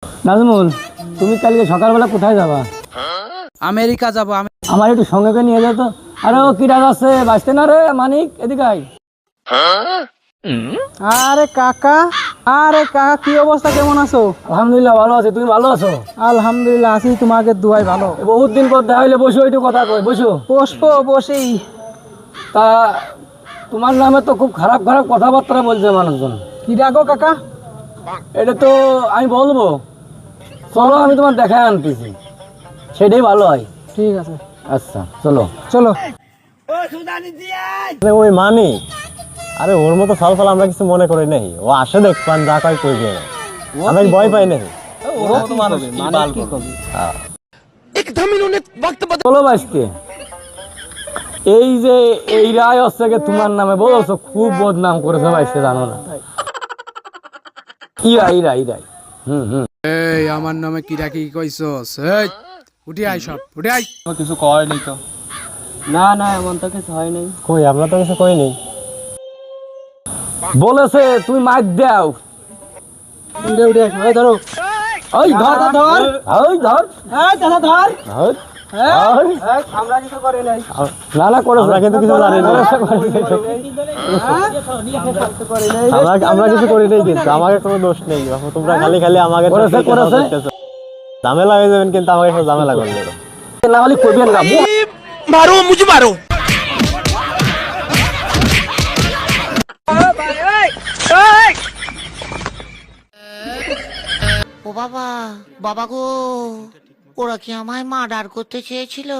নাজমুল, তুমি কালকে সকালবেলা কোথায় যাবা? আমেরিকা যাব। আমার একটু সঙ্গে করে নিয়ে যাও তো। আরে ও কিরা যাচ্ছে, বাঁচতে না রে মানিক, এদিকে আয়। আরে কাকা, কি অবস্থা, কেমন আছো? আলহামদুলিল্লাহ ভালো আছে, তুমি ভালো আছো? আলহামদুলিল্লাহ আছি, তোমাকে দুয়াই ভালো। বহুত দিন পর দেখা হইলে, বসো একটু কথা কই, বসো। বসবো, বসেই। তা তোমার নামে তো খুব খারাপ খারাপ কথাবার্তা বলছে মানুষজন। কি রাখো কাকা? এটা তো আমি বলবো, চলো আমি তোমার দেখায় আনতেছি, সেটাই ভালো হয়। ঠিক আছে, আচ্ছা চলো চলো। ওই মানি, আরে ওর মতো সালফাল আমরা কিছু মনে করি নাই। ও আসে দেখবান যা কয় কই যায়, আমি ভয় পাই নাই। চলো বাঁচতে। এই যে এই রায় হচ্ছে গিয়ে তোমার নামে বলছো, খুব বদনাম করেছে বাঁচতে, জানো না? কি রায় রায় রায় এই আমার নামে কিরা কি কইছস? এই উঠি আই, সব উঠি আই। কিছু কয় নাই তো? না না, এমন তো কিছু হয় নাই। কই আমরা তো কিছু কই নাই। বলেছে তুমি মাইক দাও। উঠে উঠে আই, এই ধরো। ওই ধর ধর, ওই ধর, এই দাদা ধর। ধর। এই আমরা কিছু করি নাই। না না করে, আমরা কিন্তু কিছু জানি না। আমরা কিছু করি নাই, কিন্তু আমাকে কোনো দোষ নেই। তোমরা খালি খালি আমাকে করেছে, করেছে। ঝামেলা হয়ে যাবেন, কিন্তু আমাকে একটু ঝামেলা করলে না হলে করবেন না। मारो मुझे मारो। ও বাবা, বাবা গো, ওরা কি আমায় মার্ডার করতে চেয়েছিল?